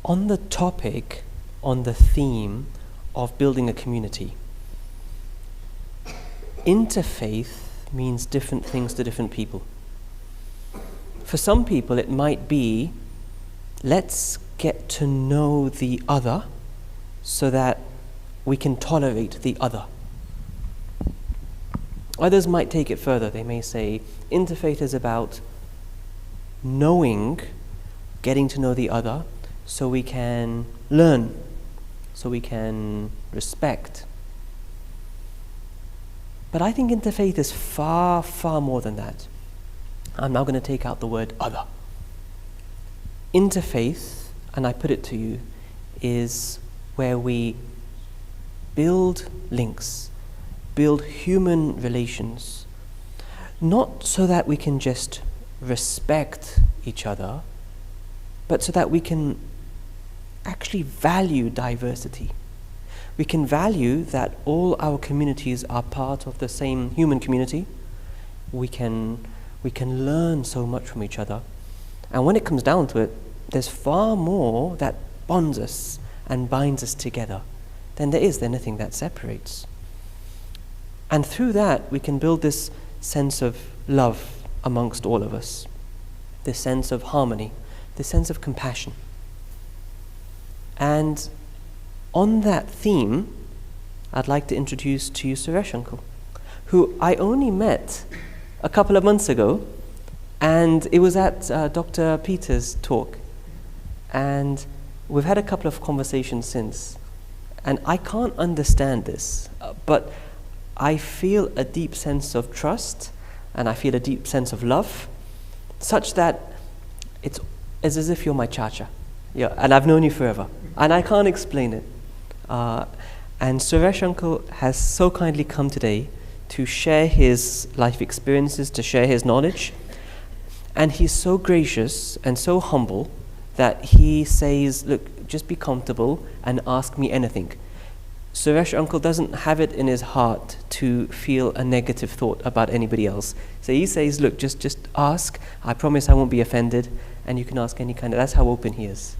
on the topic, on the theme of building a community. Interfaith means different things to different people. For some people it might be, let's get to know the other so that we can tolerate the other. Others might take it further. They may say, interfaith is about knowing, getting to know the other, so we can learn, so we can respect. But I think interfaith is far, far more than that. I'm now going to take out the word other. Interfaith, and I put it to you, is where we build links, build human relations, not so that we can just respect each other, but so that we can actually value diversity. We can value that all our communities are part of the same human community. We can learn so much from each other. And when it comes down to it, there's far more that bonds us and binds us together than there is anything that separates. And through that, we can build this sense of love amongst all of us, this sense of harmony, this sense of compassion. And on that theme, I'd like to introduce to you Suresh uncle, who I only met a couple of months ago, and it was at Dr. Peter's talk. And we've had a couple of conversations since, and I can't understand this, but I feel a deep sense of trust, and I feel a deep sense of love, such that it's as if you're my cha-cha. Yeah, and I've known you forever, and I can't explain it. And Suresh uncle has so kindly come today to share his life experiences, to share his knowledge, and he's so gracious and so humble that he says, look, just be comfortable and ask me anything. Suresh uncle doesn't have it in his heart to feel a negative thought about anybody else. So he says, look, just ask. I promise I won't be offended, and you can ask any kind of, that's how open he is.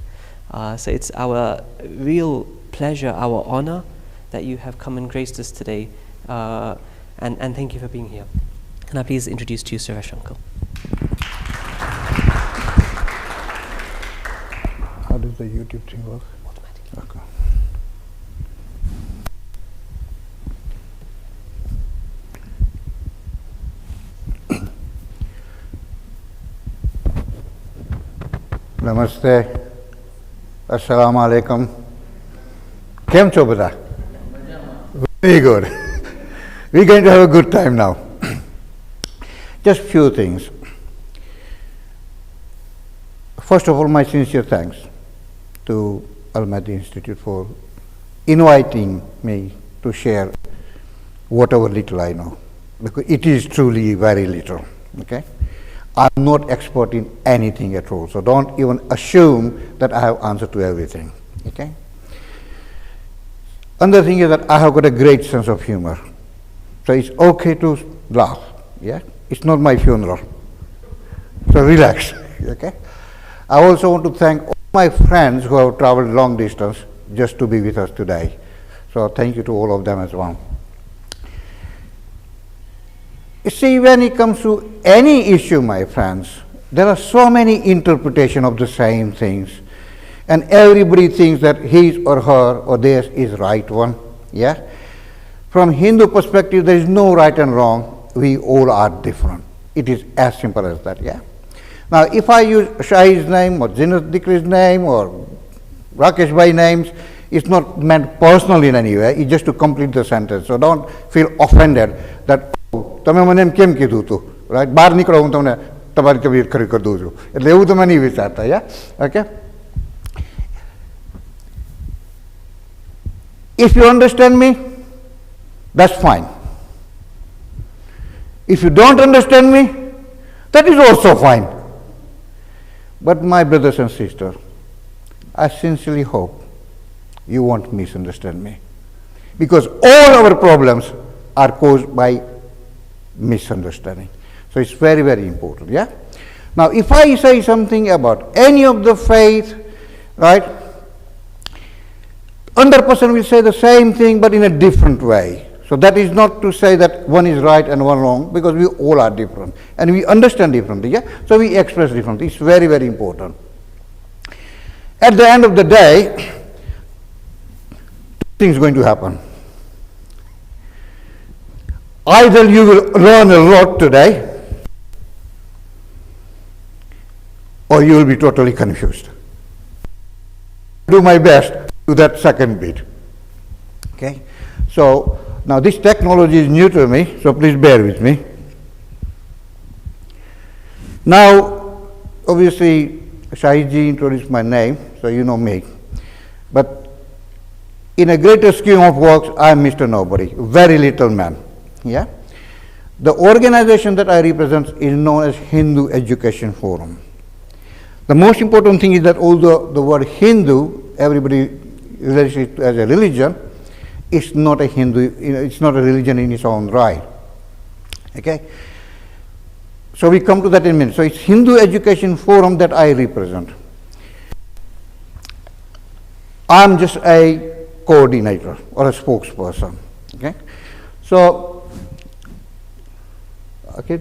So it's our real pleasure, our honor that you have come and graced us today. And thank you for being here. Can I please introduce to you Suresh uncle? How does the YouTube thing work? Automatically. Okay. Namaste. Assalamu alaikum. Kem cho bata? Very good. We're going to have a good time now. Just few things. First of all, my sincere thanks to Al-Mahdi Institute for inviting me to share whatever little I know, because it is truly very little. Okay, I'm not expert in anything at all, so don't even assume that I have answer to everything. Okay. Another thing is that I have got a great sense of humor, so it's okay to laugh. Yeah, it's not my funeral, so relax. Okay. I also want to thank all my friends who have traveled long distance just to be with us today. So thank you to all of them as well. You see, when it comes to any issue, my friends, there are so many interpretations of the same things. And everybody thinks that his or her or theirs is right one. Yeah? From Hindu perspective, there is no right and wrong. We all are different. It is as simple as that. Yeah? Now, if I use Shahi's name or Zinat Dikri's name or Rakesh Bhai's names, it's not meant personally in any way, it's just to complete the sentence. So don't feel offended that, oh, tame મને કેમ કીધું તું, right? બહાર નીકળો હું તમને તમારી તબિયત ખરી કરી દઉં છું. એટલે એવું તમે નહીં વિચારતા, yeah? Okay? If you understand me, that's fine. If you don't understand me, that is also fine. But my brothers and sisters, I sincerely hope you won't misunderstand me, because all our problems are caused by misunderstanding. So it's very, very important, yeah? Now, if I say something about any of the faith, right, Another person will say the same thing but in a different way. So that is not to say that one is right and one wrong, because we all are different and we understand differently. Yeah? So we express differently. It's very, very important. At the end of the day, two things going to happen. Either you will learn a lot today, or you will be totally confused. Do my best to do that second bit. Okay? So now this technology is new to me, so please bear with me. Now, obviously, Shahidji introduced my name, so you know me. But in a greater scheme of works, I am Mr. Nobody, very little man. Yeah? The organization that I represent is known as Hindu Education Forum. The most important thing is that although the word Hindu, everybody relates it as a religion, it's not a Hindu, it's not a religion in its own right. Okay? So we come to that in a minute. So it's Hindu Education Forum that I represent. I'm just a coordinator or a spokesperson. Okay? So, okay,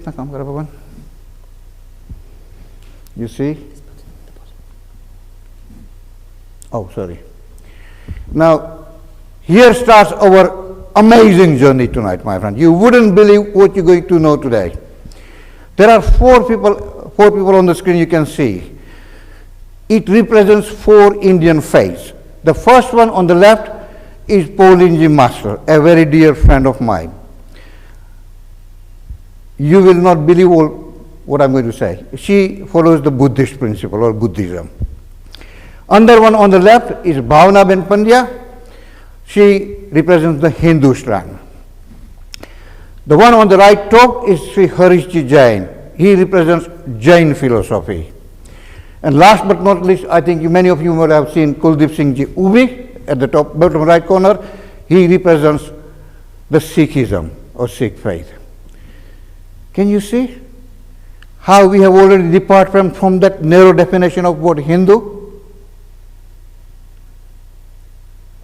you see? Oh, sorry. Now, here starts our amazing journey tonight, my friend. You wouldn't believe what you're going to know today. There are four people on the screen you can see. It represents 4 Indian faiths. The first one on the left is Pauline Master, a very dear friend of mine. You will not believe all what I'm going to say. She follows the Buddhist principle or Buddhism. Another one on the left is Bhavna Ben Pandya. She represents the Hindu strand. The one on the right top is Sri Harishji Jain. He represents Jain philosophy. And last but not least, I think many of you might have seen Kuldeep Singh Ji Ubi at the top bottom right corner. He represents the Sikhism or Sikh faith. Can you see how we have already departed from that narrow definition of what Hindu?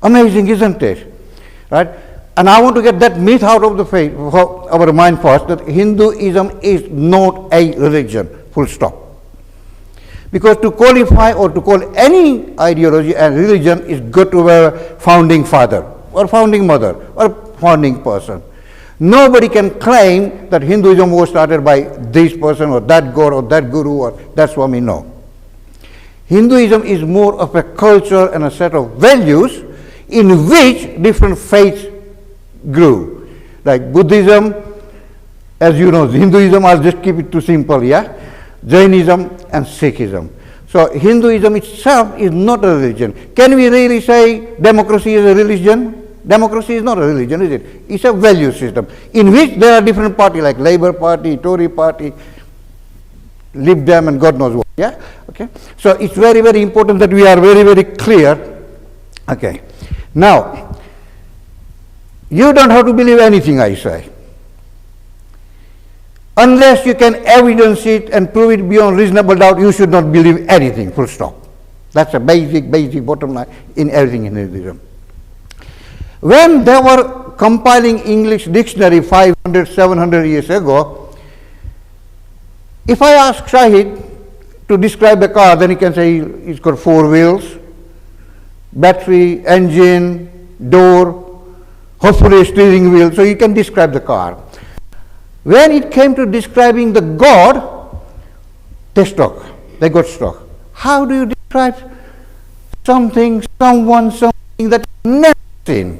Amazing, isn't it? Right? And I want to get that myth out of the faith, our mind first, that Hinduism is not a religion, full stop. Because to qualify or to call any ideology a religion is good to have a founding father or founding mother or founding person. Nobody can claim that Hinduism was started by this person or that god or that guru or that Swami. No. Hinduism is more of a culture and a set of values in which different faiths grew. Like Buddhism, as you know, Hinduism, I'll just keep it too simple, yeah? Jainism and Sikhism. So Hinduism itself is not a religion. Can we really say democracy is a religion? Democracy is not a religion, is it? It's a value system in which there are different parties like Labour Party, Tory Party, Lib Dem and God knows what, yeah? Okay. So it's very, very important that we are very, very clear. Okay. Now, you don't have to believe anything I say. Unless you can evidence it and prove it beyond reasonable doubt, you should not believe anything, full stop. That's a basic bottom line in everything in Hinduism. When they were compiling English dictionary 500, 700 years ago, if I ask Shahid to describe a car, then he can say it's got 4 wheels, battery, engine, door, hopefully a steering wheel, so you can describe the car. When it came to describing the God, they got stuck. How do you describe something, someone, something that you've never seen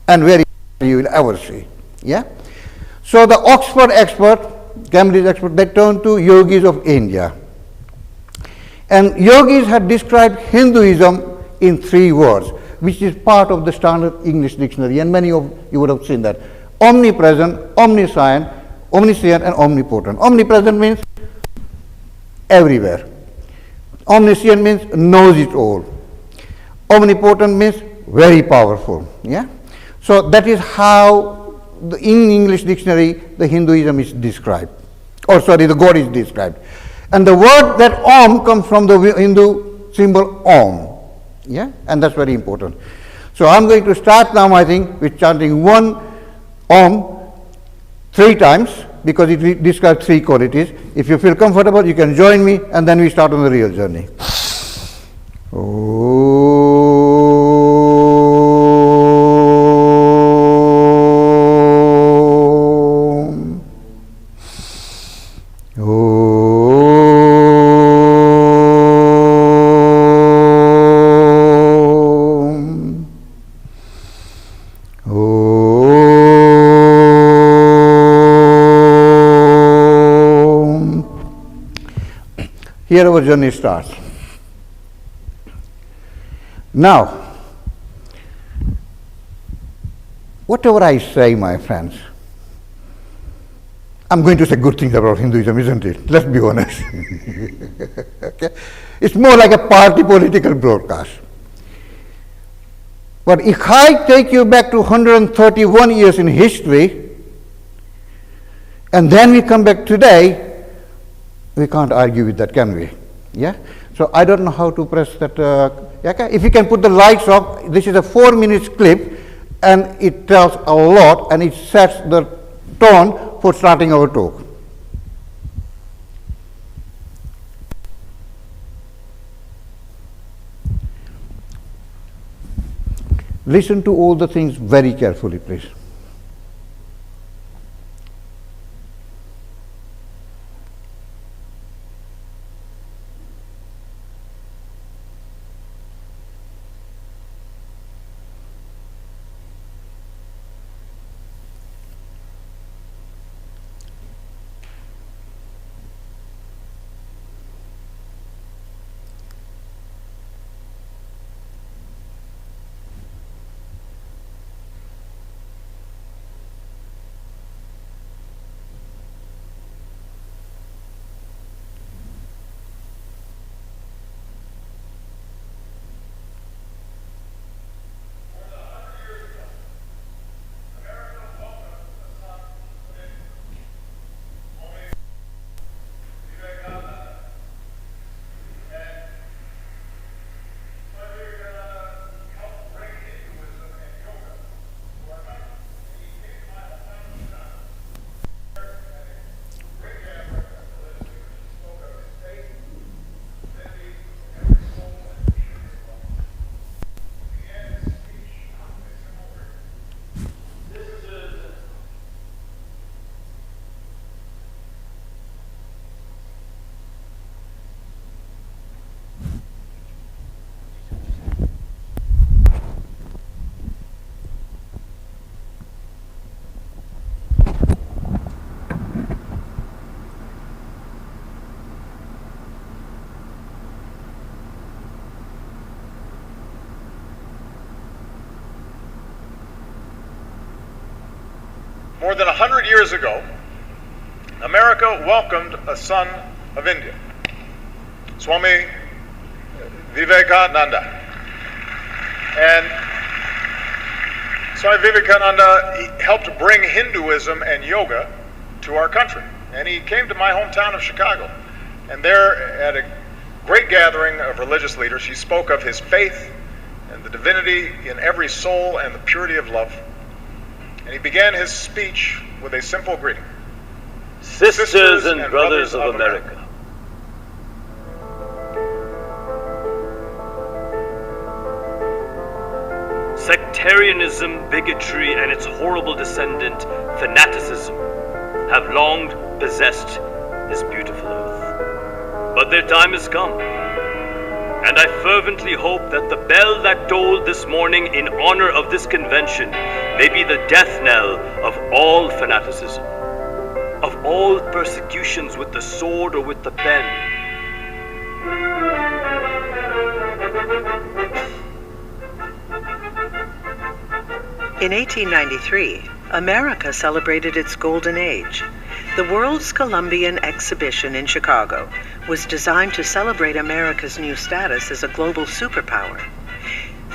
and very few you will ever see? Yeah? So the Oxford expert, Cambridge expert, they turned to yogis of India. And yogis had described Hinduism in 3 words, which is part of the standard English dictionary, and many of you would have seen that. Omnipresent, omniscient, and omnipotent. Omnipresent means everywhere. Omniscient means knows it all. Omnipotent means very powerful. Yeah. So that is how in English dictionary the Hinduism is described. The God is described. And the word that Om comes from the Hindu symbol Om. Yeah, and that's very important. So I'm going to start now, I think, with chanting one Om 3 times, because it describes 3 qualities. If you feel comfortable, you can join me, and then we start on the real journey. Here our journey starts. Now, whatever I say, my friends, I'm going to say good things about Hinduism, isn't it? Let's be honest. Okay? It's more like a party political broadcast. But if I take you back to 131 years in history, and then we come back today, we can't argue with that, can we? Yeah? So I don't know how to press that. If you can put the lights off, this is a 4-minute clip, and it tells a lot, and it sets the tone for starting our talk. Listen to all the things very carefully, please. More than 100 years ago, America welcomed a son of India, Swami Vivekananda. And Swami Vivekananda helped bring Hinduism and yoga to our country. And he came to my hometown of Chicago. And there, at a great gathering of religious leaders, he spoke of his faith and the divinity in every soul and the purity of love. And he began his speech with a simple greeting. Sisters and brothers of America. Sectarianism, bigotry, and its horrible descendant, fanaticism, have long possessed this beautiful earth. But their time has come, and I fervently hope that the bell that tolled this morning in honor of this convention may be the death knell of all fanaticism, of all persecutions with the sword or with the pen. In 1893, America celebrated its golden age. The World's Columbian Exhibition in Chicago was designed to celebrate America's new status as a global superpower.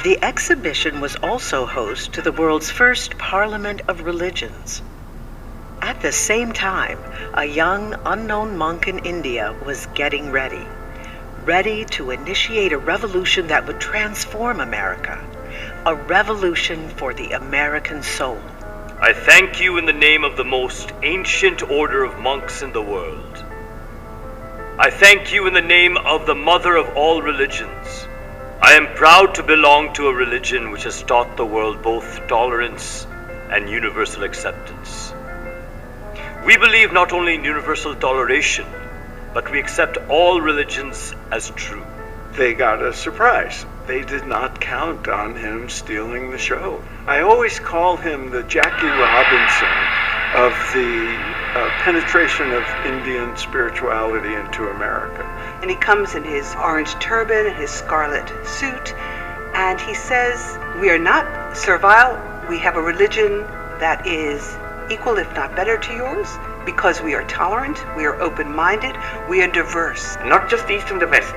The exhibition was also host to the world's first Parliament of Religions. At the same time, a young, unknown monk in India was getting ready. ready to initiate a revolution that would transform America, a revolution for the American soul. I thank you in the name of the most ancient order of monks in the world. I thank you in the name of the mother of all religions. I am proud to belong to a religion which has taught the world both tolerance and universal acceptance. We believe not only in universal toleration, but we accept all religions as true. They got a surprise. They did not count on him stealing the show. I always call him the Jackie Robinson of the penetration of Indian spirituality into America. And he comes in his orange turban and his scarlet suit, and he says, we are not servile. We have a religion that is equal, if not better, to yours, because we are tolerant, we are open-minded, we are diverse. Not just the East and the West.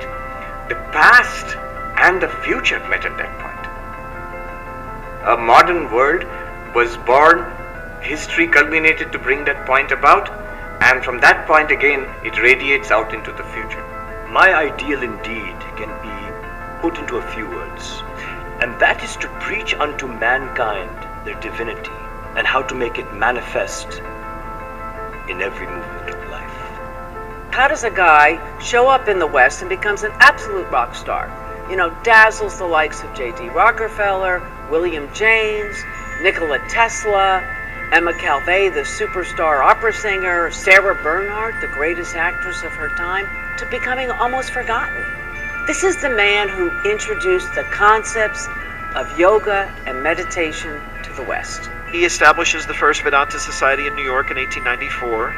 The past and the future met at that point. A modern world was born, history culminated to bring that point about, and from that point again, it radiates out into the future. My ideal indeed can be put into a few words, and that is to preach unto mankind their divinity and how to make it manifest in every movement of life. How does a guy show up in the West and becomes an absolute rock star? You know, dazzles the likes of J.D. Rockefeller, William James, Nikola Tesla, Emma Calvé, the superstar opera singer, Sarah Bernhardt, the greatest actress of her time, to becoming almost forgotten. This is the man who introduced the concepts of yoga and meditation to the West. He establishes the first Vedanta Society in New York in 1894,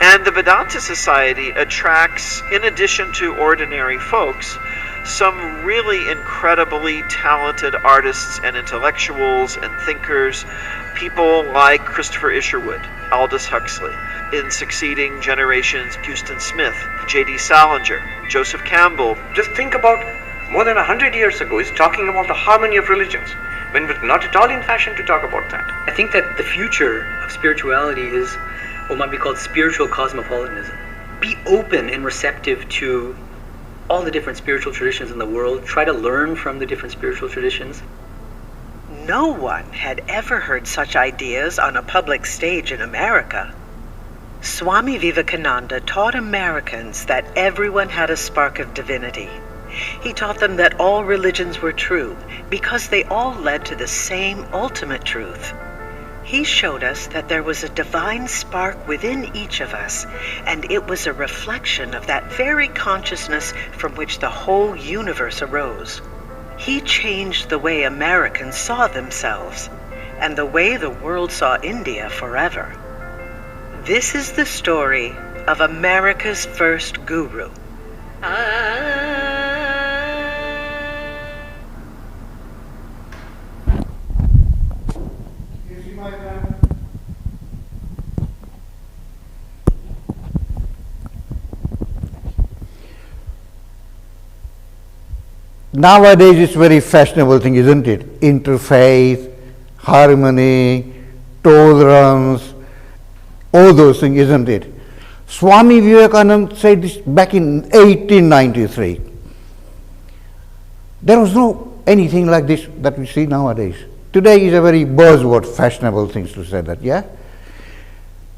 and the Vedanta Society attracts, in addition to ordinary folks, some really incredibly talented artists and intellectuals and thinkers, people like Christopher Isherwood, Aldous Huxley, in succeeding generations, Houston Smith, J.D. Salinger, Joseph Campbell. Just think about more than 100 years ago, he's talking about the harmony of religions, when it was not at all in fashion to talk about that. I think that the future of spirituality is what might be called spiritual cosmopolitanism. Be open and receptive to all the different spiritual traditions in the world. Try to learn from the different spiritual traditions. No one had ever heard such ideas on a public stage in America. Swami Vivekananda taught Americans that everyone had a spark of divinity. He taught them that all religions were true because they all led to the same ultimate truth. He showed us that there was a divine spark within each of us, and it was a reflection of that very consciousness from which the whole universe arose. He changed the way Americans saw themselves, and the way the world saw India forever. This is the story of America's first guru. Nowadays it's very fashionable thing, isn't it? Interfaith, harmony, tolerance, all those things, isn't it? Swami Vivekananda said this back in 1893. There was no anything like this that we see nowadays. Today is a very buzzword, fashionable things to say that, yeah?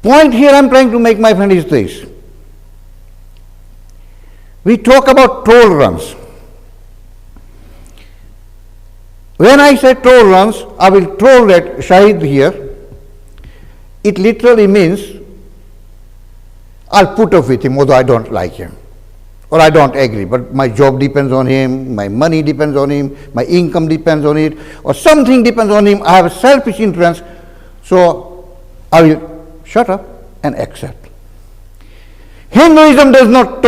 Point here I'm trying to make, my friend, is this. We talk about tolerance. When I say tolerance, I will tolerate Shahid here. It literally means I'll put up with him, although I don't like him, or I don't agree, but my job depends on him, my money depends on him, my income depends on it, or something depends on him. I have a selfish interest, so I will shut up and accept. Hinduism does not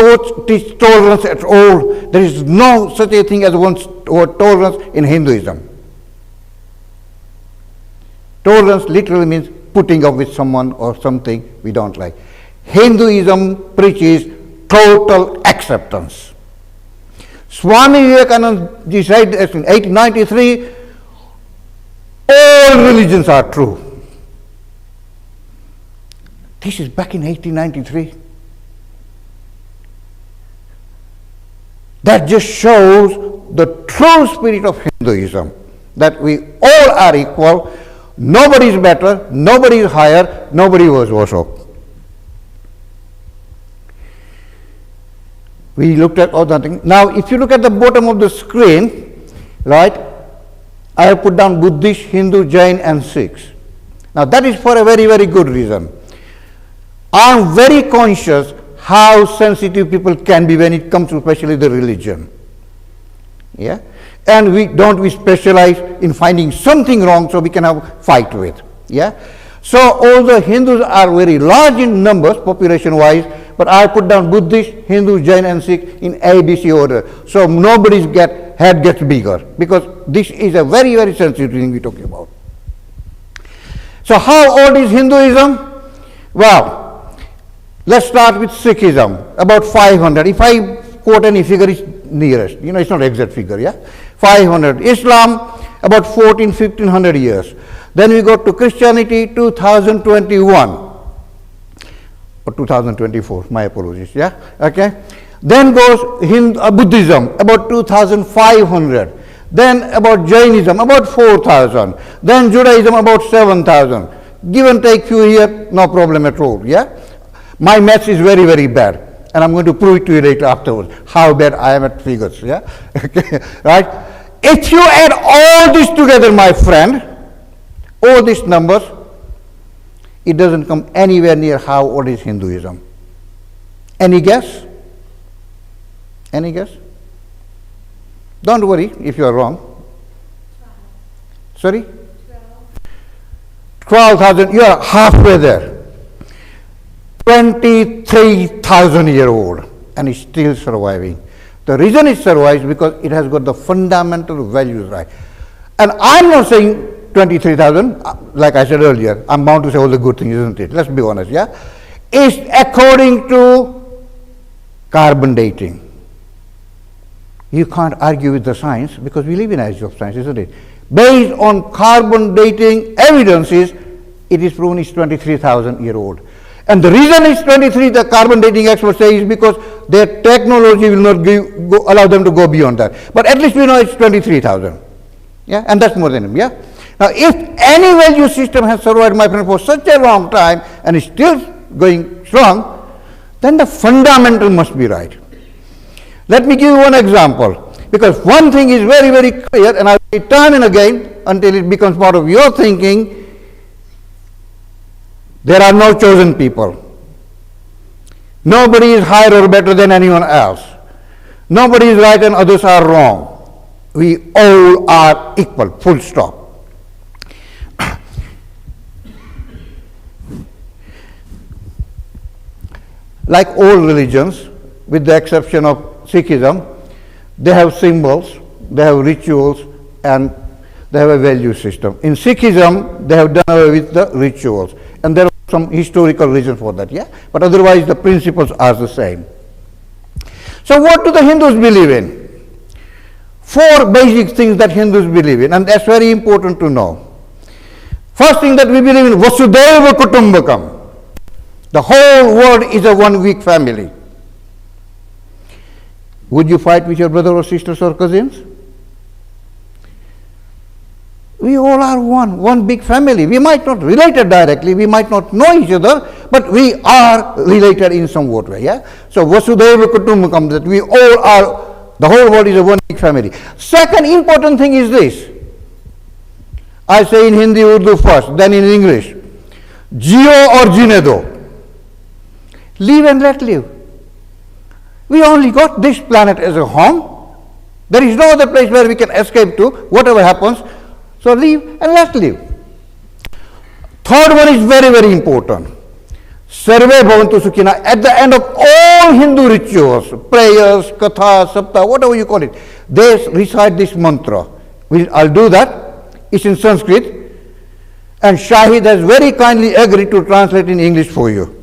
teach tolerance at all. There is no such a thing as word tolerance in Hinduism. Tolerance literally means putting up with someone or something we don't like. Hinduism preaches total acceptance. Swami Vivekananda decided in 1893, all religions are true. This is back in 1893. That just shows the true spirit of Hinduism, that we all are equal, nobody is better, nobody is higher, nobody was worse. We looked at all that thing. Now, if you look at the bottom of the screen, right, I have put down Buddhist, Hindu, Jain, and Sikhs. Now, that is for a very, very good reason. I am very conscious how sensitive people can be when it comes to especially the religion. Yeah? And we specialize in finding something wrong so we can have a fight with. Yeah? So although Hindus are very large in numbers, population-wise, but I put down Buddhist, Hindu, Jain, and Sikh in ABC order. So nobody's head gets bigger, because this is a very, very sensitive thing we're talking about. So how old is Hinduism? Well, let's start with Sikhism, about 500. If I quote any figure, it's nearest. It's not exact figure, yeah? 500. Islam, about 1500 years. Then we go to Christianity, 2021. Or 2024, my apologies, yeah? Okay? Then goes Buddhism, about 2500. Then about Jainism, about 4000. Then Judaism, about 7000. Give and take few here, no problem at all, yeah? My maths is very, very bad. And I'm going to prove it to you later afterwards, how bad I am at figures, yeah? Okay, right? If you add all this together, my friend, all these numbers, it doesn't come anywhere near how old is Hinduism. Any guess? Any guess? Don't worry if you are wrong. 12. Sorry? 12,000. You are halfway there. 23,000 year old, and it's still surviving. The reason it survives because it has got the fundamental values right. And I'm not saying 23,000, like I said earlier, I'm bound to say all the good things, isn't it? Let's be honest, yeah? It's according to carbon dating. You can't argue with the science because we live in an age of science, isn't it? Based on carbon dating evidences, it is proven it's 23,000 year old. And the reason it's 23, the carbon dating experts say, is because their technology will not allow them to go beyond that. But at least we know it's 23,000. Yeah, and that's more than enough, yeah? Now, if any value system has survived, my friend, for such a long time and is still going strong, then the fundamental must be right. Let me give you one example, because one thing is very, very clear, and I will say time and again until it becomes part of your thinking. There are no chosen people. Nobody is higher or better than anyone else. Nobody is right and others are wrong. We all are equal, full stop. Like all religions, with the exception of Sikhism, they have symbols, they have rituals, and they have a value system. In Sikhism, they have done away with the rituals, and there are some historical reason for that, yeah? But otherwise, the principles are the same. So what do the Hindus believe in? 4 basic things that Hindus believe in, and that's very important to know. First thing that we believe in, Vasudhaiva Kutumbakam. The whole world is a one big family. Would you fight with your brother or sisters or cousins? We all are one big family. We might not relate directly, we might not know each other, but we are related in some way, yeah? So Vasudhaiva Kutumbakam, that we all are, the whole world is a one big family. Second important thing is this. I say in Hindi, Urdu first, then in English. Jio or Jine do. Live and let live. We only got this planet as a home. There is no other place where we can escape to, whatever happens. So live and let live. Third one is very, very important. Sarve bhavantu sukhina. At the end of all Hindu rituals, prayers, katha, sapta, whatever you call it, they recite this mantra. I'll do that. It's in Sanskrit. And Shahid has very kindly agreed to translate in English for you.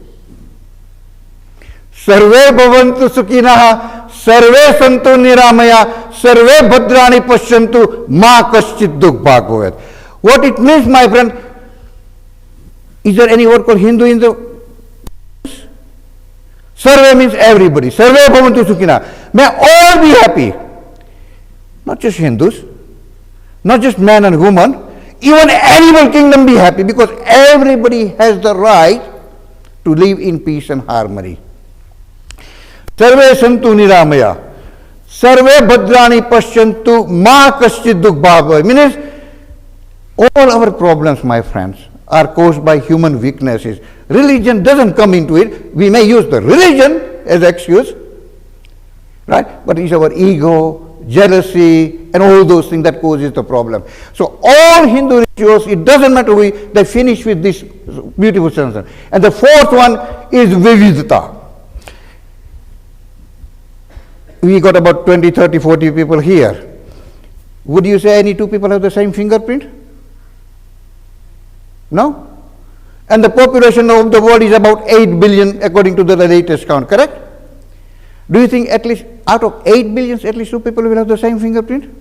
Sarve bhavantu sukhinaha, sarve santu niramaya, sarve bhadrani pashyantu, ma kaschit dukh bhagavad. What it means, my friend, is there any word called Hindu in the? Sarve means everybody. Sarve bhavantu sukhina May all be happy. Not just Hindus, not just man and woman, even animal kingdom be happy, because everybody has the right to live in peace and harmony. Sarve santu niramaya. Sarve bhadrani pashyantu ma kaschid dukh bhava. Means all our problems, my friends, are caused by human weaknesses. Religion doesn't come into it. We may use the religion as excuse, right? But it's our ego, jealousy, and all those things that causes the problem. So all Hindu rituals, it doesn't matter who, they finish with this beautiful sentence. And the fourth one is vividhata. We got about 20, 30, 40 people here. Would you say any two people have the same fingerprint? No? And the population of the world is about 8 billion according to the latest count, correct? Do you think at least out of 8 billion, at least two people will have the same fingerprint?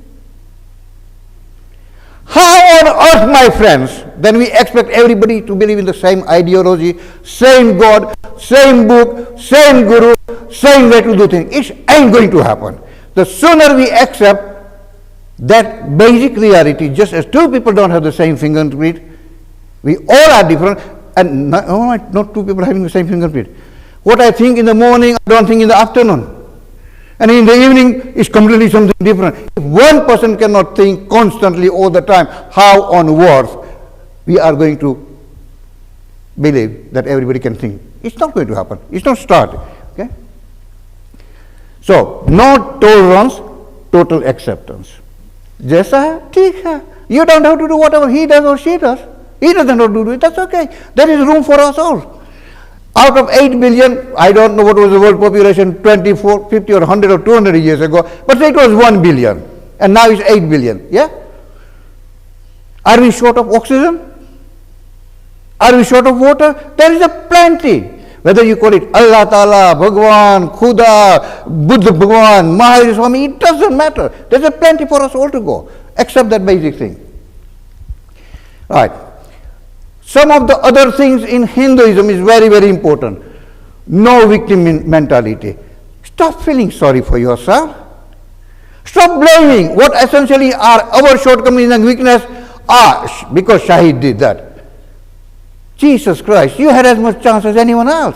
How on earth, my friends, then we expect everybody to believe in the same ideology, same God, same book, same guru, same way to do things? It ain't going to happen. The sooner we accept that basic reality, just as two people don't have the same fingerprint, we all are different, and not two people having the same fingerprint. What I think in the morning, I don't think in the afternoon. And in the evening, it's completely something different. If one person cannot think constantly all the time, how on earth we are going to believe that everybody can think? It's not going to happen. It's not started. Okay? So, no tolerance, total acceptance. Jaisa, theek hai. You don't have to do whatever he does or she does. He doesn't have to do it. That's okay. There is room for us all. Out of 8 billion, I don't know what was the world population 24, 50 or 100 or 200 years ago, but say it was 1 billion, and now it's 8 billion, yeah? Are we short of oxygen? Are we short of water? There is a plenty. Whether you call it Allah Ta'ala, Bhagwan, Khuda, Buddha Bhagwan, Mahavir Swami, it doesn't matter. There's a plenty for us all to go, except that basic thing. Right. Some of the other things in Hinduism is very, very important. No victim mentality. Stop feeling sorry for yourself. Stop blaming what essentially are our shortcomings and weakness because Shahid did that. Jesus Christ, you had as much chance as anyone else.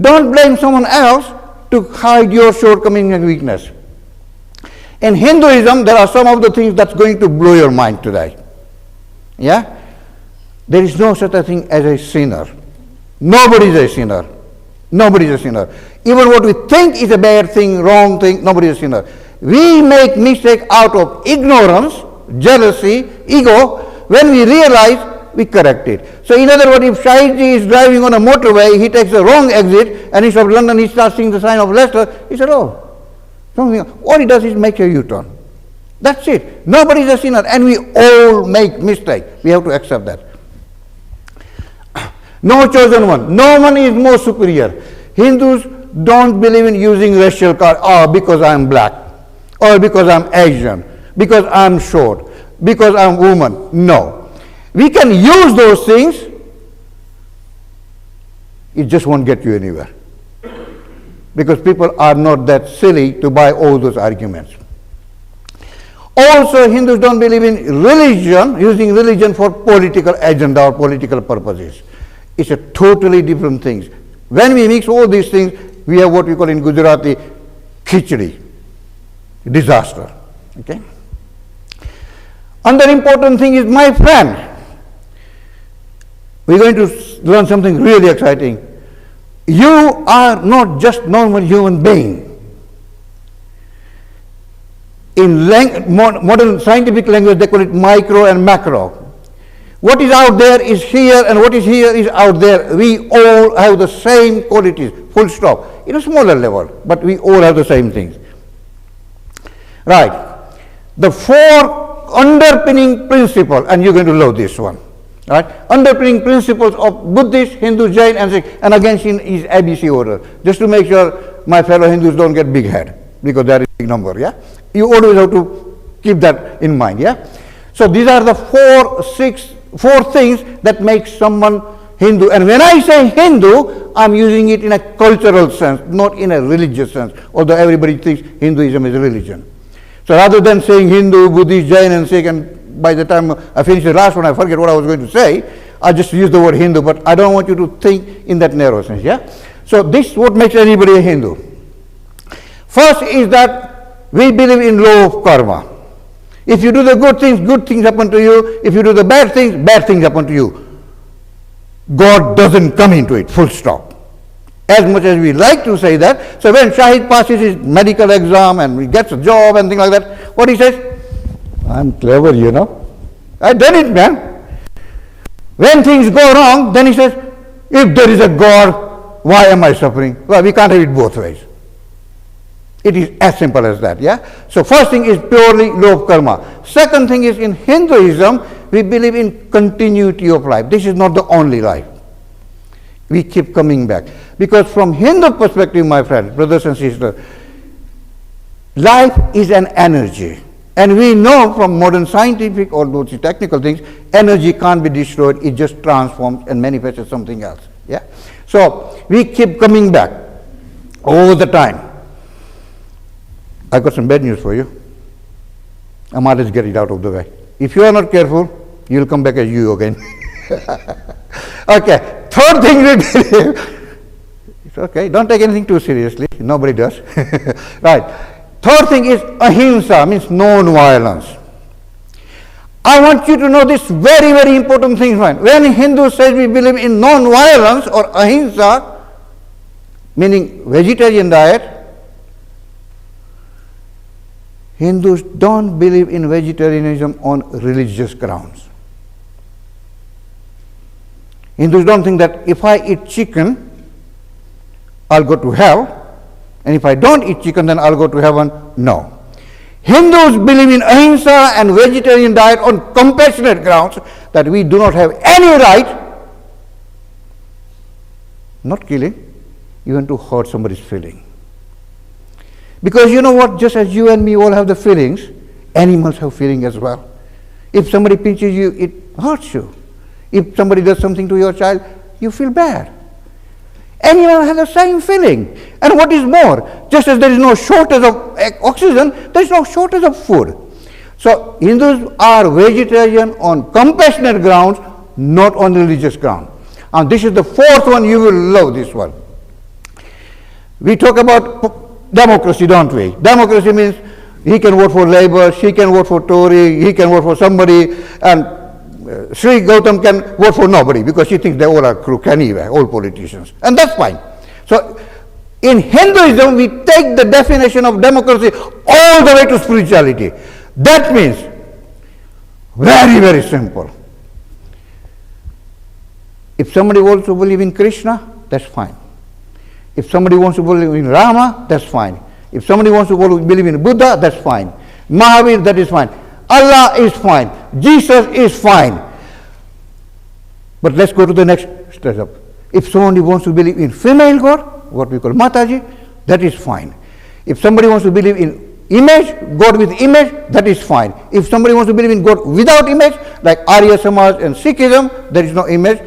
Don't blame someone else to hide your shortcomings and weakness. In Hinduism, there are some of the things that's going to blow your mind today. Yeah? There is no such a thing as a sinner. Nobody is a sinner. Nobody is a sinner. Even what we think is a bad thing, wrong thing, nobody is a sinner. We make mistake out of ignorance, jealousy, ego. When we realize, we correct it. So in other words, if Shahidji is driving on a motorway, he takes the wrong exit, and instead of London, he starts seeing the sign of Leicester, he said, oh, something. All he does is make a U-turn. That's it. Nobody is a sinner, and we all make mistake. We have to accept that. No chosen one. No one is more superior. Hindus don't believe in using racial cards. Oh, because I'm black, or because I'm Asian, because I'm short, because I'm woman. No. We can use those things. It just won't get you anywhere. Because people are not that silly to buy all those arguments. Also, Hindus don't believe in religion, using religion for political agenda or political purposes. It's a totally different thing. When we mix all these things, we have what we call in Gujarati, khichdi, disaster. Okay? Another important thing is, my friend, we're going to learn something really exciting. You are not just normal human being. In modern scientific language, they call it micro and macro. What is out there is here, and what is here is out there. We all have the same qualities, full stop, in a smaller level, but we all have the same things. Right. The four underpinning principles, and you're going to love this one, right? Underpinning principles of Buddhist, Hindu, Jain, and Sikh, and again is ABC order, just to make sure my fellow Hindus don't get big head, because that is a big number, yeah? You always have to keep that in mind, yeah? So these are the four things that make someone Hindu. And when I say Hindu, I'm using it in a cultural sense, not in a religious sense, although everybody thinks Hinduism is a religion. So rather than saying Hindu, Buddhist, Jain, and Sikh, and by the time I finish the last one, I forget what I was going to say, I just use the word Hindu, but I don't want you to think in that narrow sense, yeah? So this is what makes anybody a Hindu. First is that we believe in law of karma. If you do the good things happen to you. If you do the bad things happen to you. God doesn't come into it, full stop. As much as we like to say that, so when Shahid passes his medical exam and he gets a job and things like that, what he says? I'm clever, you know. I done it, man. When things go wrong, then he says, if there is a God, why am I suffering? Well, we can't have it both ways. It is as simple as that, yeah? So first thing is purely law of karma. Second thing is in Hinduism, we believe in continuity of life. This is not the only life. We keep coming back. Because from Hindu perspective, my friends, brothers and sisters, life is an energy. And we know from modern scientific or those technical things, energy can't be destroyed, it just transforms and manifests as something else, yeah? So we keep coming back all the time. I got some bad news for you. I might just get it out of the way. If you are not careful, you'll come back as you again. Okay, third thing we believe, it's okay, don't take anything too seriously, nobody does. Right, third thing is ahimsa, means non-violence. I want you to know this very, very important thing, friend. When Hindu says we believe in non-violence or ahimsa, meaning vegetarian diet, Hindus don't believe in vegetarianism on religious grounds. Hindus don't think that if I eat chicken, I'll go to hell, and if I don't eat chicken, then I'll go to heaven. No. Hindus believe in ahimsa and vegetarian diet on compassionate grounds that we do not have any right, not killing, even to hurt somebody's feeling. Because you know what, just as you and me all have the feelings, animals have feeling as well. If somebody pinches you, it hurts you. If somebody does something to your child, you feel bad. Animals have the same feeling. And what is more, just as there is no shortage of oxygen, there is no shortage of food. So Hindus are vegetarian on compassionate grounds, not on religious grounds. And this is the fourth one, you will love this one. We talk about democracy, don't we? Democracy means he can vote for Labour, she can vote for Tory, he can vote for somebody, and Sri Gautam can vote for nobody because she thinks they all are crook anyway, all politicians. And that's fine. So in Hinduism, we take the definition of democracy all the way to spirituality. That means very, very simple. If somebody wants to believe in Krishna, that's fine. If somebody wants to believe in Rama, that's fine. If somebody wants to believe in Buddha, that's fine. Mahavir, that is fine. Allah is fine. Jesus is fine. But let's go to the next step. If somebody wants to believe in female God, what we call Mataji, that is fine. If somebody wants to believe in image, God with image, that is fine. If somebody wants to believe in God without image, like Arya Samaj and Sikhism, there is no image,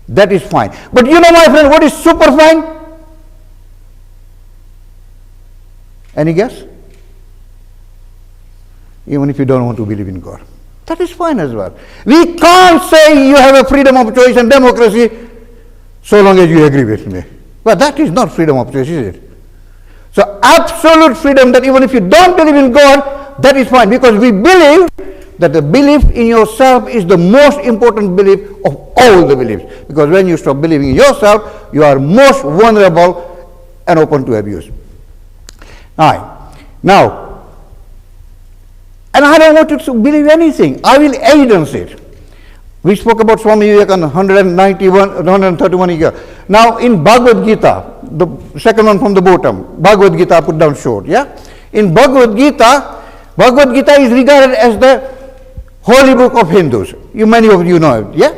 that is fine. But you know, my friend, what is super fine? Any guess? Even if you don't want to believe in God. That is fine as well. We can't say you have a freedom of choice and democracy so long as you agree with me. But that is not freedom of choice, is it? So absolute freedom that even if you don't believe in God, that is fine, because we believe that the belief in yourself is the most important belief of all the beliefs. Because when you stop believing in yourself, you are most vulnerable and open to abuse. Now, and I don't want you to believe anything. I will evidence it. We spoke about Swami Vivekananda 131 years. Now in Bhagavad Gita, the second one from the bottom, Bhagavad Gita I put down short, yeah? In Bhagavad Gita is regarded as the holy book of Hindus. Many of you know it, yeah?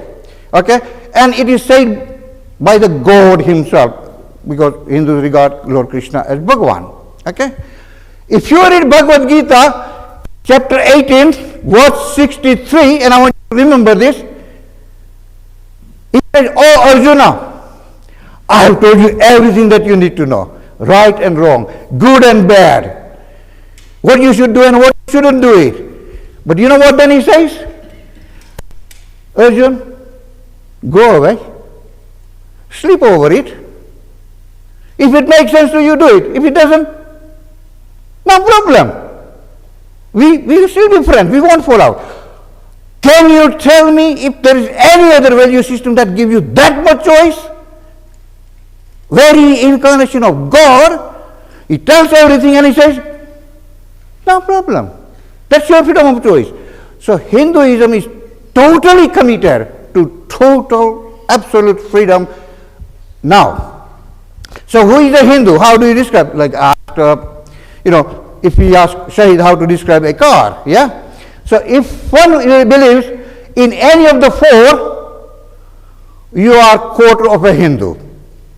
Okay? And it is said by the God himself, because Hindus regard Lord Krishna as Bhagavan. Okay? If you read Bhagavad Gita, chapter 18, verse 63, and I want you to remember this, it says says, "Oh Arjuna, I have told you everything that you need to know, right and wrong, good and bad, what you should do and what you shouldn't do it." But you know what then he says? "Arjun, go away, sleep over it. If it makes sense to you, do it. If it doesn't, no problem. We will still be friends. We won't fall out. Can you tell me if there is any other value system that gives you that much choice? Very incarnation of God, he tells everything and he says, no problem. That's your freedom of choice." So Hinduism is totally committed to total, absolute freedom now. So who is a Hindu? How do you describe? Like after, if we ask Shahid how to describe a car, yeah? So if one believes in any of the four, you are quarter of a Hindu.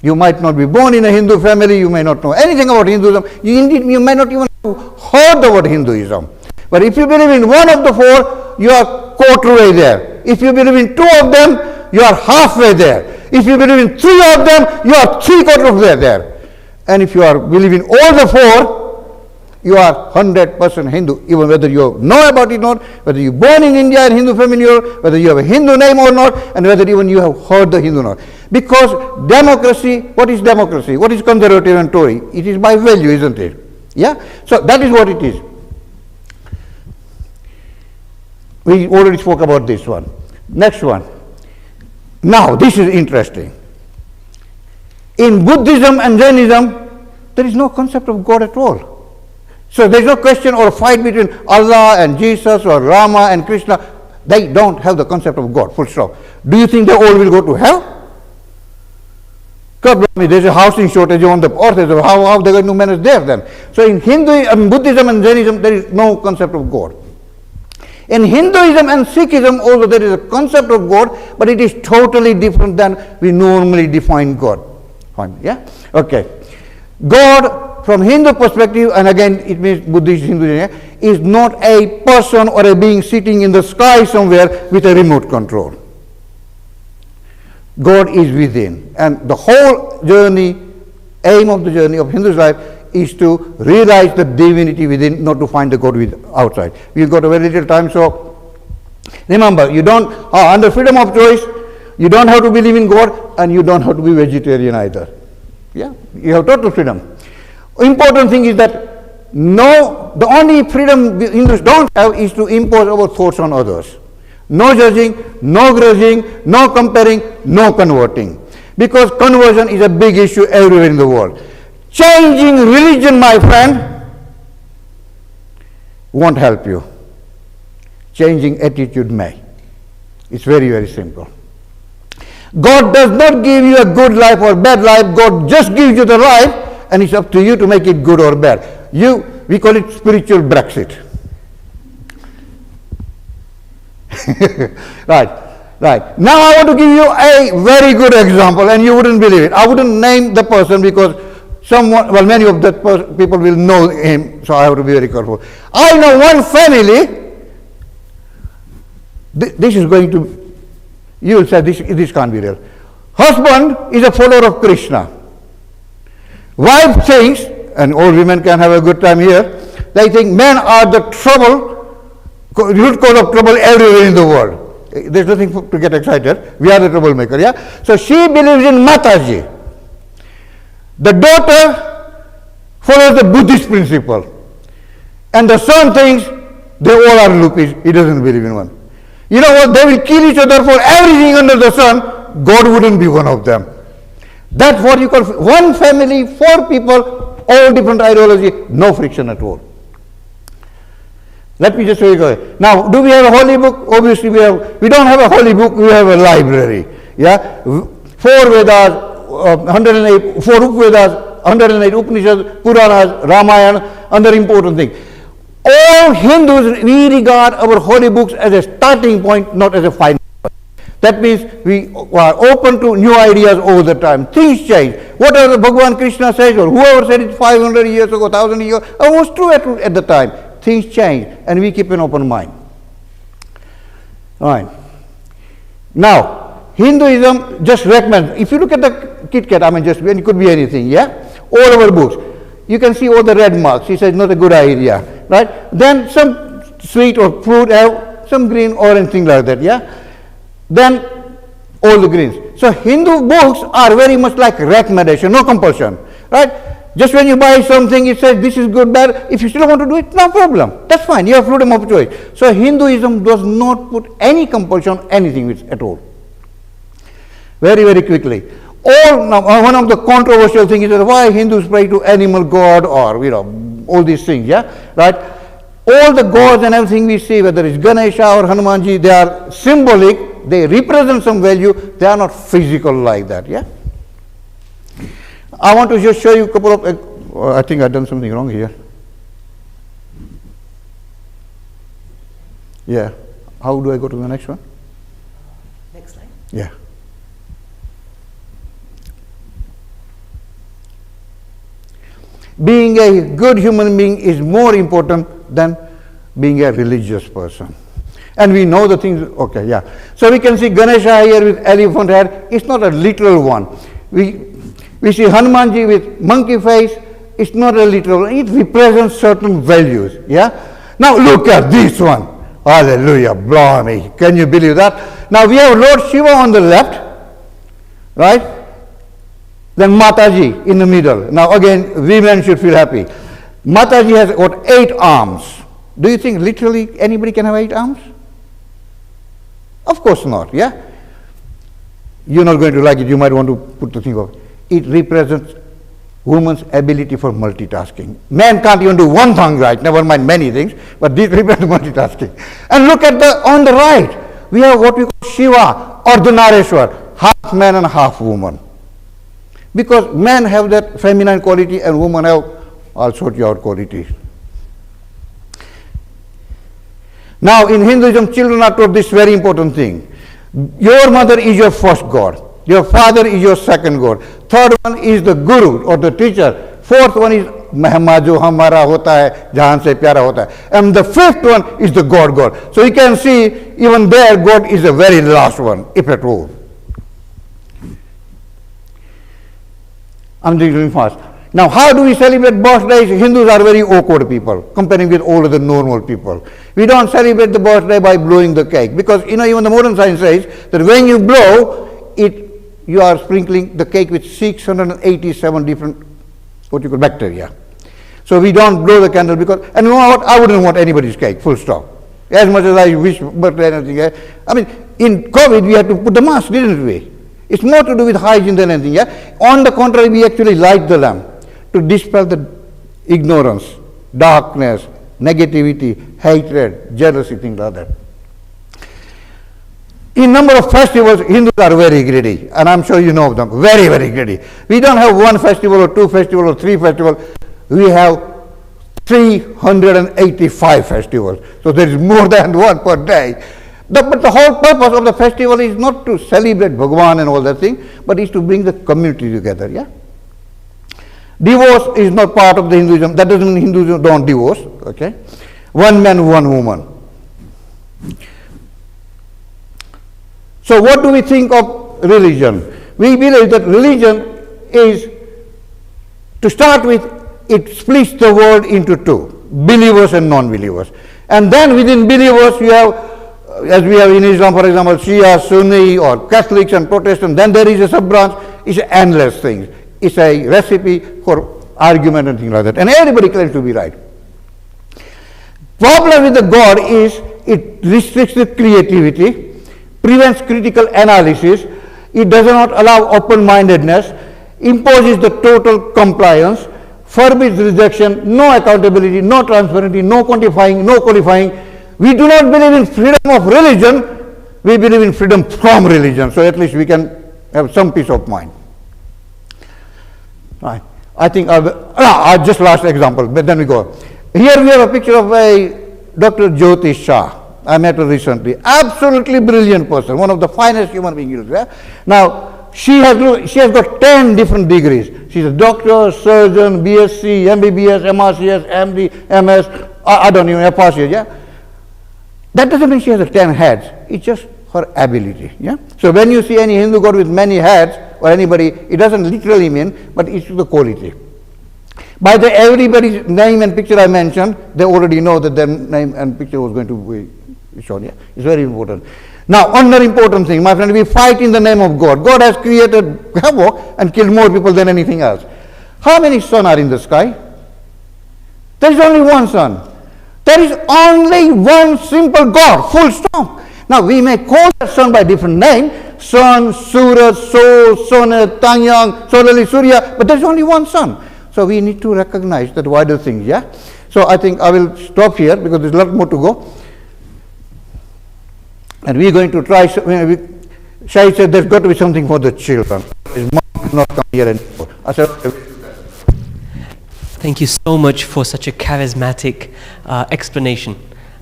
You might not be born in a Hindu family, you may not know anything about Hinduism, you may not even have heard about Hinduism. But if you believe in one of the four, you are quarter way there. If you believe in two of them, you are halfway there. If you believe in three of them, you are three-quarters of the way there. And if you are believing all the four, you are 100% Hindu, even whether you know about it or not, whether you are born in India in Hindu family or not, whether you have a Hindu name or not, and whether even you have heard the Hindu or not. Because democracy, what is democracy? What is conservative and Tory? It is by value, isn't it? Yeah? So that is what it is. We already spoke about this one. Next one. Now, this is interesting. In Buddhism and Jainism, there is no concept of God at all. So there is no question or fight between Allah and Jesus or Rama and Krishna. They don't have the concept of God, full stop. Do you think they all will go to hell? God bless me, there is a housing shortage on the earth. How are they going to manage there then? So in Buddhism and Jainism, there is no concept of God. In Hinduism and Sikhism also there is a concept of God, but it is totally different than we normally define God. Fine, yeah? Okay. God, from Hindu perspective, and again it means Buddhist, Hinduism, is not a person or a being sitting in the sky somewhere with a remote control. God is within. And the whole journey, aim of the journey of Hindu's life is to realize the divinity within, not to find the God outside. We've got a very little time, so remember, you don't, under freedom of choice, you don't have to believe in God and you don't have to be vegetarian either. Yeah, you have total freedom. Important thing is that the only freedom Hindus don't have is to impose our thoughts on others. No judging, no grudging, no comparing, no converting. Because conversion is a big issue everywhere in the world. Changing religion, my friend, won't help you. Changing attitude may. It's very, very simple. God does not give you a good life or bad life. God just gives you the life, and it's up to you to make it good or bad. We call it spiritual Brexit. Right. Now I want to give you a very good example, and you wouldn't believe it. I wouldn't name the person because many of that people will know him, so I have to be very careful. I know one family, this is going to, you will say this can't be real. Husband is a follower of Krishna. Wife thinks, and all women can have a good time here, they think men are the root cause of trouble everywhere in the world. There's nothing to get excited. We are the troublemaker, yeah? So she believes in Mataji. The daughter follows the Buddhist principle. And the son thinks they all are lupis. He doesn't believe in one. You know what? They will kill each other for everything under the sun. God wouldn't be one of them. That's what you call one family, 4 people, all different ideology, no friction at all. Let me just show you. Now, do we have a holy book? Obviously, we don't have a holy book, we have a library. Yeah? 4 Vedas, 108, 4 Vedas, 108 Upanishads, Puranas, Ramayana, another important thing. All Hindus, we regard our holy books as a starting point, not as a final point. That means we are open to new ideas all the time. Things change. Whatever Bhagavan Krishna says, or whoever said it 500 years ago, 1,000 years ago, was true at the time. Things change, and we keep an open mind. All right. Now, Hinduism just recommends, if you look at the Kit Kat, I mean, just, it could be anything, yeah? All over books. You can see all the red marks. He says, not a good idea, right? Then some sweet or fruit have some green, orange, thing like that, yeah? Then all the greens. So Hindu books are very much like recommendation, no compulsion, right? Just when you buy something, it says this is good, bad. If you still want to do it, no problem. That's fine. You have freedom of choice. So Hinduism does not put any compulsion on anything at all. Very, very quickly. Now, one of the controversial things is why Hindus pray to animal god or, all these things, yeah? Right? All the gods and everything we see, whether it's Ganesha or Hanumanji, they are symbolic. They represent some value. They are not physical like that, yeah? I want to just show you a couple of, I think I've done something wrong here. Yeah. How do I go to the next one? Next slide. Yeah. Being a good human being is more important than being a religious person. And we know the things, okay, yeah. So we can see Ganesha here with elephant head. It's not a literal one. We see Hanumanji with monkey face. It's not a literal one. It represents certain values, yeah. Now look at this one. Hallelujah, blimey. Can you believe that? Now we have Lord Shiva on the left, right? Then Mataji in the middle. Now again, women should feel happy. Mataji has got 8 arms. Do you think literally anybody can have 8 arms? Of course not, yeah? You're not going to like it. You might want to put the thing off. It represents woman's ability for multitasking. Man can't even do one thing right, never mind many things, but this represents multitasking. And look at on the right, we have what we call Shiva or the Nareshwar, half man and half woman. Because men have that feminine quality and women have all sorts of qualities. Now in Hinduism, children are taught this very important thing. Your mother is your first God. Your father is your second God. Third one is the guru or the teacher. Fourth one is Mehma jo hamara hota hai, jahan se pyara hota hai. And the fifth one is the God. So you can see even there God is the very last one, if at all. I'm doing fast. Now how do we celebrate birthdays? Hindus are very awkward people comparing with all of the normal people. We don't celebrate the birthday by blowing the cake because even the modern science says that when you blow it, you are sprinkling the cake with 687 different bacteria. So we don't blow the candle because, and you know what, I wouldn't want anybody's cake, full stop. As much as I wish birthday and anything. I mean, in COVID we had to put the mask, didn't we? It's more to do with hygiene than anything, yeah? On the contrary, we actually light the lamp to dispel the ignorance, darkness, negativity, hatred, jealousy, things like that. In number of festivals, Hindus are very greedy, and I'm sure you know them, very, very greedy. We don't have one festival or 2 festivals or 3 festivals. We have 385 festivals. So there is more than one per day. But the whole purpose of the festival is not to celebrate Bhagwan and all that thing, but is to bring the community together, yeah? Divorce is not part of the Hinduism. That doesn't mean Hindus don't divorce, okay? One man, one woman. So what do we think of religion? We believe that religion is, to start with, it splits the world into 2, believers and non-believers. And then within believers you have, as we have in Islam, for example, Shia, Sunni, or Catholics and Protestants, then there is a sub-branch. It's endless things. It's a recipe for argument and things like that. And everybody claims to be right. Problem with the God is it restricts the creativity, prevents critical analysis, it does not allow open-mindedness, imposes the total compliance, forbids rejection, no accountability, no transparency, no quantifying, no qualifying. We do not believe in freedom of religion, we believe in freedom from religion. So at least we can have some peace of mind. Right. I think just last example, but then we go. Here we have a picture of a Dr. Jyoti Shah. I met her recently. Absolutely brilliant person, one of the finest human beings. Yeah? Now, she has got 10 different degrees. She's a doctor, surgeon, BSc, MBBS, MRCS, MD, MS, I don't know, FRCS, yeah? That doesn't mean she has 10 heads. It's just her ability. Yeah. So when you see any Hindu god with many heads or anybody, it doesn't literally mean, but it's the quality. By the everybody's name and picture I mentioned, they already know that their name and picture was going to be shown. Yeah, it's very important. Now, another important thing, my friend, we fight in the name of God. God has created havoc and killed more people than anything else. How many suns are in the sky? There is only one sun. There is only one simple God, full stop. Now, we may call the sun by different name, sun, Surya, Sol, Sonet, Tanyang, Solali, Surya, but there is only one sun. So we need to recognize that wider things, yeah? So I think I will stop here because there's a lot more to go. And we're going to try, Shai said there's got to be something for the children. His mom cannot come here anymore. I said, thank you so much for such a charismatic explanation.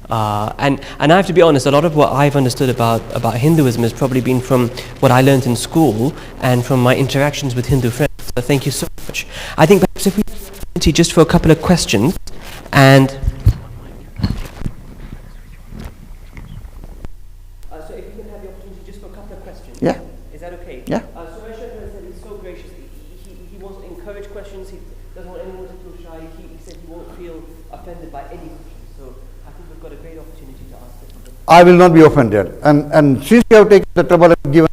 And I have to be honest, a lot of what I've understood about Hinduism has probably been from what I learned in school and from my interactions with Hindu friends. So thank you so much. I think perhaps if we have the opportunity just for a couple of questions, and so if you can have the opportunity just for a couple of questions. Yeah. Is that okay? Yeah. Suresh said he's so gracious. He wants to encourage questions. He doesn't want anyone to feel shy. He said he won't feel offended by any questions. So I think we've got a great opportunity to ask this. I will not be offended. And since you have taken the trouble and given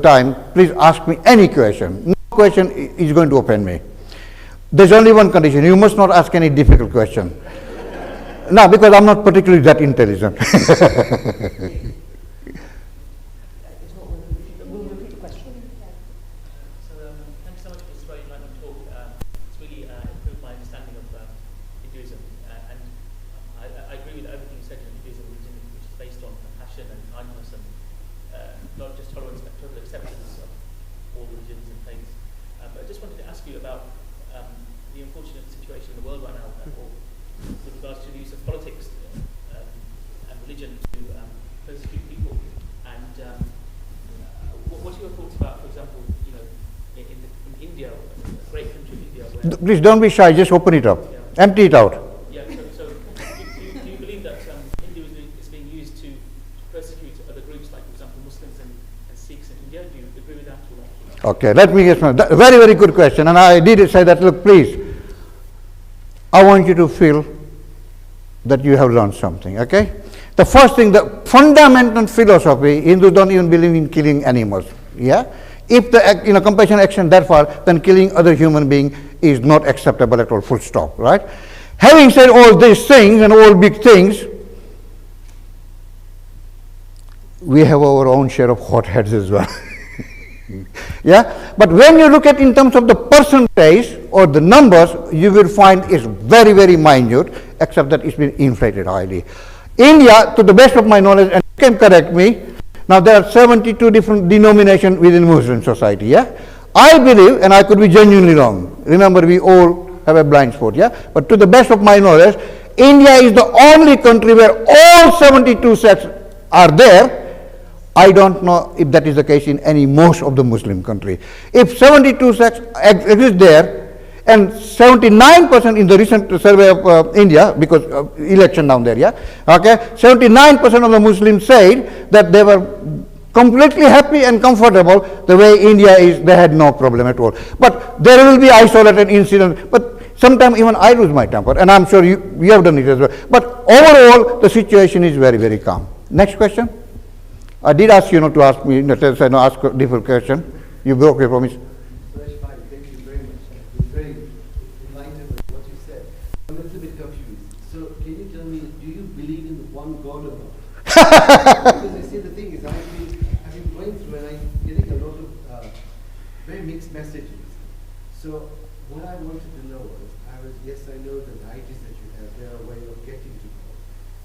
time, please ask me any question. No question is going to offend me. There's only one condition. You must not ask any difficult question. No, because I'm not particularly that intelligent. Please don't be shy, just open it up. Yeah. Empty it out. Yeah, so do you believe that Hinduism is being used to persecute other groups, like, for example, Muslims and Sikhs in India? Do you agree with that? Okay, let me get a very, very good question. And I did say that, look, please, I want you to feel that you have learned something, okay? The first thing, the fundamental philosophy, Hindus don't even believe in killing animals, yeah? If the compassion action that far, then killing other human being is not acceptable at all, full stop, right? Having said all these things and all big things, we have our own share of hotheads as well. Yeah, but when you look at in terms of the percentage or the numbers, you will find it's very, very minute, except that it's been inflated highly. India, to the best of my knowledge, and you can correct me, now there are 72 different denominations within Muslim society, yeah? I believe, and I could be genuinely wrong, remember we all have a blind spot, yeah? But to the best of my knowledge, India is the only country where all 72 sects are there. I don't know if that is the case in any most of the Muslim country. If 72 sects exist there, and 79% in the recent survey of India, because election down there, yeah, okay, 79% of the Muslims said that they were completely happy and comfortable the way India is. They had no problem at all. But there will be isolated incidents. But sometimes even I lose my temper, and I'm sure you have done it as well. But overall, the situation is very, very calm. Next question. I did ask you not to ask me, ask a different question. You broke your promise. Suresh, thank you very much. I was very enlightened with what you said. I'm a little bit confused. So can you tell me, do you believe in the one God or not? Because I see the thing is, I've been going through and I'm getting a lot of very mixed messages. So what I wanted to know was, yes, I know the deities that you have, they are a way of getting to God.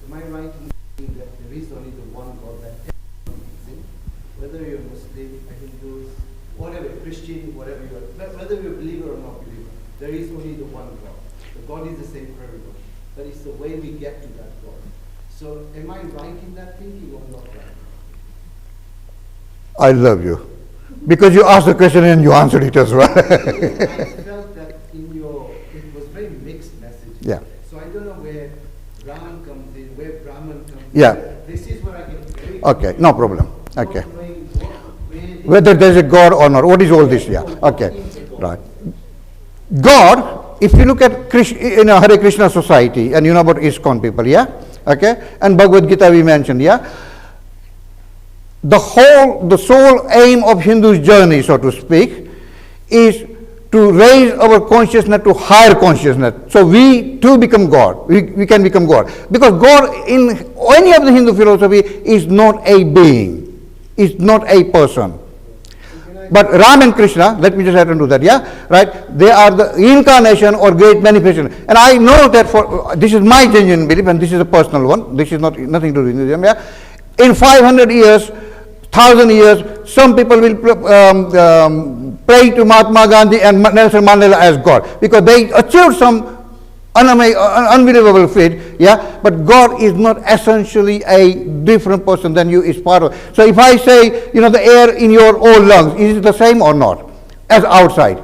Am I right in saying that there is only the one God that everyone believes in? Whether you're Muslim, Hindu, whatever, Christian, whatever you are, whether you're a believer or not believer, there is only the one God. The God is the same for everyone. But it's the way we get to that God. So am I right in that thinking or not right? I love you. Because you asked the question and you answered it as well. I felt that it was very mixed messages. Yeah. So I don't know where Brahman comes in, where Brahman comes yeah. in. This is where I get very okay, no problem. Okay. Whether there's a God or not. What is all this? Yeah. Okay. Right. God, if you look at in a Hare Krishna society, and you know about ISKCON people, yeah? Okay? And Bhagavad Gita we mentioned, yeah? The sole aim of Hindu's journey, so to speak, is to raise our consciousness to higher consciousness. So we too become God. We can become God. Because God in any of the Hindu philosophy is not a being, is not a person. But Ram and Krishna, let me just add on to that, yeah? Right? They are the incarnation or great manifestation. And I know that this is my genuine belief, and this is a personal one. This is nothing to do with Hinduism, yeah? In 500 years, 1,000 years, some people will pray to Mahatma Gandhi and Nelson Mandela as God, because they achieved some unbelievable feat, yeah? But God is not essentially a different person than you, is part of. So if I say, the air in your own lungs, is it the same or not as outside?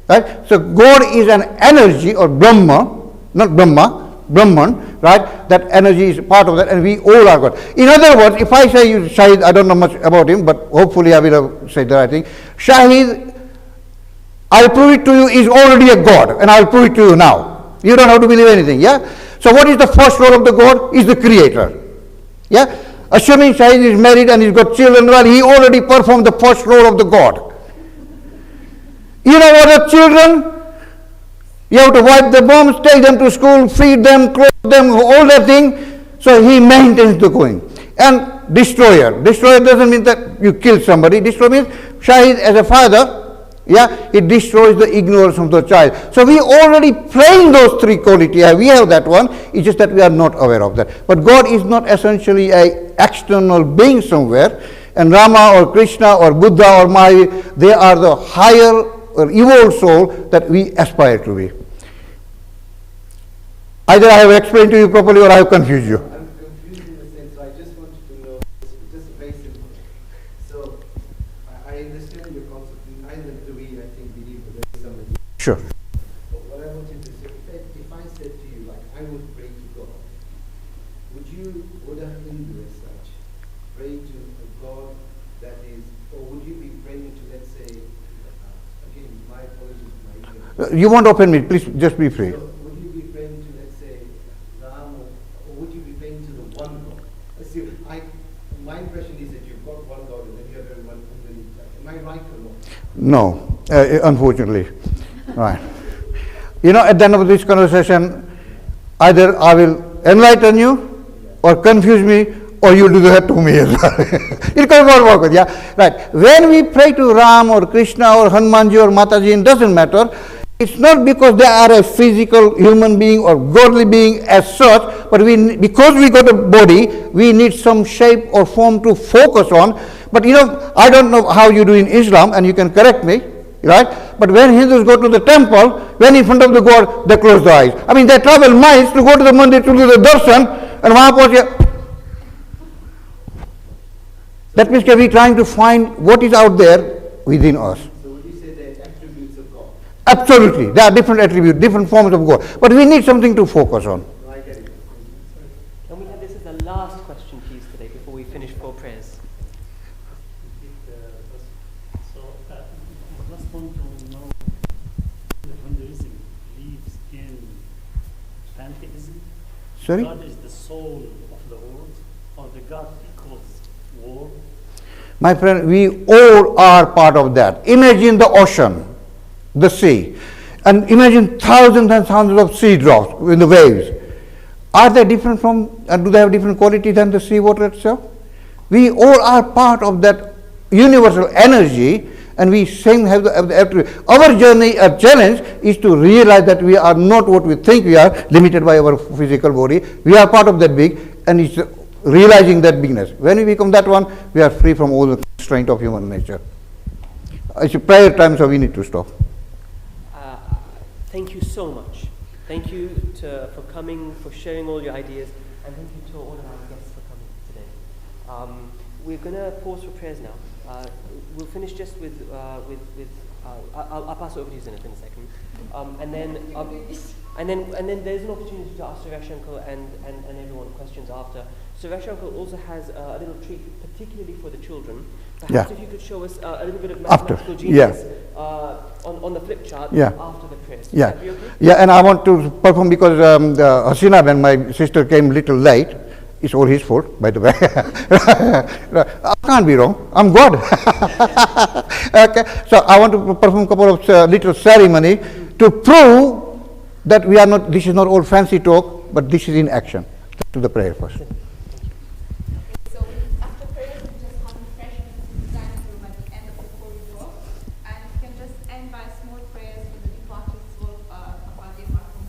Right? So God is an energy, or Brahma, not Brahman, right? That energy is part of that, and we all are God. In other words, if I say Shahid, I don't know much about him, but hopefully I will have said the right thing. Shahid, I'll prove it to you, is already a God, and I'll prove it to you now. You don't have to believe anything, yeah? So what is the first role of the God? Is the creator, yeah? Assuming Shahid is married and he's got children, well, he already performed the first role of the God. You know what, the children? You have to wipe the bums, take them to school, feed them, clothe them, all that thing. So he maintains the going. And destroyer. Destroyer doesn't mean that you kill somebody. Destroyer means Shahid as a father, yeah, it destroys the ignorance of the child. So we already playing those three qualities. We have that one. It's just that we are not aware of that. But God is not essentially an external being somewhere. And Rama or Krishna or Buddha or Mahavir, they are the higher or evolved soul that we aspire to be. Either I have explained to you properly or I have confused you. I'm confused in the sense, so I just wanted to know, just very simple. So I understand your concept. Neither do we, I think, believe that there is somebody. Sure. But what I want you to say, if I said to you, like, I would pray to God, would a Hindu as such pray to a God that is, or would you be praying to, let's say, again, my apologies for my ignorance. You won't open me, please just be free. So would you be praying to, let's say, Ram, or would you be praying to the one God? See, my impression is that you've got one God and then you have everyone underneath that. Am I right or not? No, unfortunately. Right. At the end of this conversation, either I will enlighten you or confuse me, or you do that to me as well. It can work with, yeah? Right. When we pray to Ram or Krishna or Hanumanji or Mataji, it doesn't matter. It's not because they are a physical human being or godly being as such, but because we got a body, we need some shape or form to focus on. But I don't know how you do in Islam, and you can correct me, right? But when Hindus go to the temple, when in front of the God, they close their eyes. I mean, they travel miles to go to the mandir to do the darshan, and Mahaprabhu. That means we're trying to find what is out there within us. So would you say they're attributes of God? Absolutely. There are different attributes, different forms of God. But we need something to focus on. No, I get it. Can we have this as the last question, please, today, before we finish for prayers? I just want to know if Hinduism believes in pantheism. Sorry? God is the soul of the world, or the God equals war. My friend, we all are part of that. Imagine the ocean, the sea, and imagine thousands and thousands of sea drops in the waves. Are they different from, and do they have different quality than the sea water itself? We all are part of that universal energy, and we same have the attribute. Our journey, our challenge is to realize that we are not what we think we are, limited by our physical body. We are part of that big, and it's realizing that bigness. When we become that one, we are free from all the constraint of human nature. It's a prayer time, so we need to stop. Thank you so much. Thank you for coming, for sharing all your ideas, and thank you to all of our guests for coming today. We're going to pause for prayers now. We'll finish just with I'll pass it over to you, Zinat, in a second. And then there's an opportunity to ask Suresh Uncle and everyone questions after. Suresh Uncle also has a little treat, particularly for the children. Perhaps if you could show us a little bit of mathematical genius on the flip chart after the prayers. Yeah, Would that be okay? yeah, and I want to perform because Hasina, when my sister came a little late, it's all his fault, by the way. I can't be wrong. I'm God. Okay, so I want to perform a couple of little ceremony to prove that we are not. This is not all fancy talk, but this is in action. To the prayer first. So after prayer, we just have refreshments in the dining room at the end of the corridor, and you can just end by small prayers for the departed soul of our dear Marco.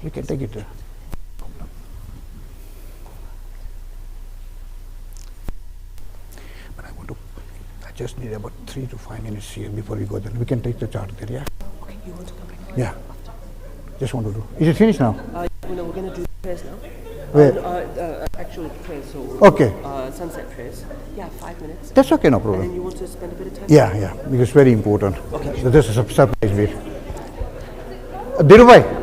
We can take it there. But I just need about 3 to 5 minutes here before we go there. We can take the chart there, yeah? Okay, you want to come back? Yeah. Just want to do. Is it finished now? No, we're going to do prayers now. Where? Actual prayers, so okay. Sunset prayers. Yeah, 5 minutes. That's okay, no problem. And then you want to spend a bit of time? Yeah, because it's very important. Okay. So this is a surprise bit. Dhirubhai.